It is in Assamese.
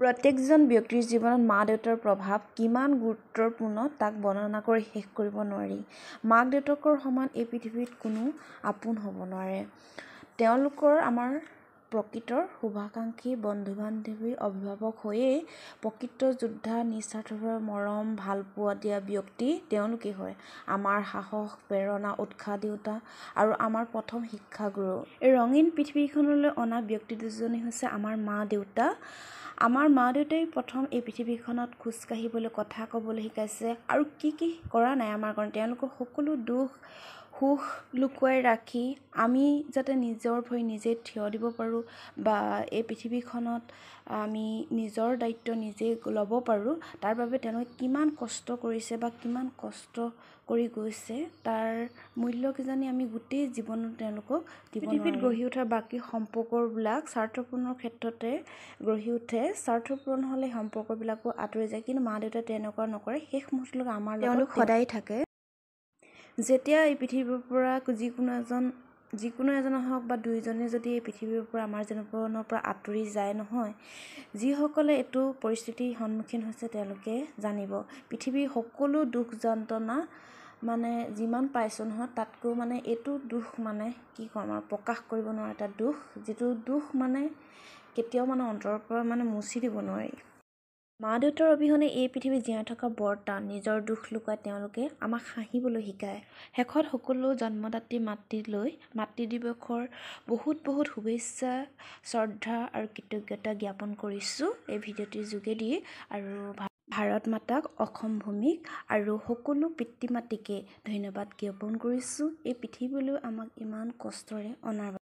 প্ৰত্যেকজন ব্যক্তিৰ জীৱনত মা দেউতাৰ প্ৰভাৱ কিমান গুৰুত্বপূৰ্ণ তাক বৰ্ণনা কৰি শেষ কৰিব নোৱাৰি। মাক দেউতাকৰ সমান এই পৃথিৱীত কোনো আপোন হ'ব নোৱাৰে। তেওঁলোকৰ আমাৰ প্ৰকৃতৰ শুভাকাংক্ষী বন্ধু বান্ধৱী অভিভাৱক হৈয়েই প্ৰকৃত যোদ্ধা নিস্বাৰ্থভাৱে মৰম ভালপোৱা দিয়া ব্যক্তি তেওঁলোকেই হয়। আমাৰ সাহস প্ৰেৰণা উৎসাহ দেউতা আৰু আমাৰ প্ৰথম শিক্ষাগুৰু। এই ৰঙীন পৃথিৱীখনলৈ অনা ব্যক্তি দুজনেই হৈছে আমাৰ মা দেউতা। আমাৰ মা দেউতাই প্ৰথম এই পৃথিৱীখনত খোজ কাঢ়িবলৈ কথা ক'বলৈ শিকাইছে আৰু কি কৰা নাই আমাৰ কাৰণে। তেওঁলোকৰ সকলো দুখ সুখ লুকুৱাই ৰাখি আমি যাতে নিজৰ ভৰি নিজে থিয় দিব পাৰোঁ বা এই পৃথিৱীখনত আমি নিজৰ দায়িত্ব নিজেই ল'ব পাৰোঁ, তাৰ বাবে তেওঁলোকে কিমান কষ্ট কৰিছে বা কিমান কষ্ট কৰি গৈছে তাৰ মূল্য কিজানি আমি গোটেই জীৱনত তেওঁলোকক দিব নোৱাৰোঁ। পৃথিৱীত গঢ়ি উঠা বাকী সম্পৰ্কবিলাক স্বাৰ্থপূৰ্ণৰ ক্ষেত্ৰতে গঢ়ি উঠে। স্বাৰ্থপূৰ্ণ হ'লে সম্পৰ্কবিলাকো আঁতৰি যায়, কিন্তু মা দেউতাই তেনেকুৱা নকৰে। শেষ মুহূৰ্তলৈকে আমাৰ লগত সদায় থাকে। যেতিয়া এই পৃথিৱীৰ পৰা যিকোনো এজনৰ হওক বা দুইজনে যদি এই পৃথিৱীৰ পৰা আমাৰ জীৱনৰ পৰা আঁতৰি যায় নহয়, যিসকলে এইটো পৰিস্থিতিৰ সন্মুখীন হৈছে তেওঁলোকে জানিব পৃথিৱীৰ সকলো দুখ যন্ত্ৰণা মানে যিমান পাইছোঁ নহয় তাতকৈ মানে এইটো দুখ মানে কি ক'ম আৰু প্ৰকাশ কৰিব নোৱাৰা এটা দুখ, যিটো দুখ মানে কেতিয়াও মানে অন্তৰৰ পৰা মানে মুচি দিব নোৱাৰি। মা দেউতাৰ অবিহনে এই পৃথিৱীত জীয়াই থকা বৰ টান। নিজৰ দুখ লুকুৱাই তেওঁলোকে আমাক হাঁহিবলৈ শিকায়। শেষত সকলো জন্মদাত্ৰী মাতৃ দিৱসৰ বহুত শুভেচ্ছা শ্ৰদ্ধা আৰু কৃতজ্ঞতা জ্ঞাপন কৰিছোঁ এই ভিডিঅ'টিৰ যোগেদি। আৰু ভাৰত মাতাক অসম ভূমিক আৰু সকলো পিতৃ মাতৃকে ধন্যবাদ জ্ঞাপন কৰিছোঁ এই পৃথিৱীলৈ আমাক ইমান কষ্টৰে অনাৰ বাবে।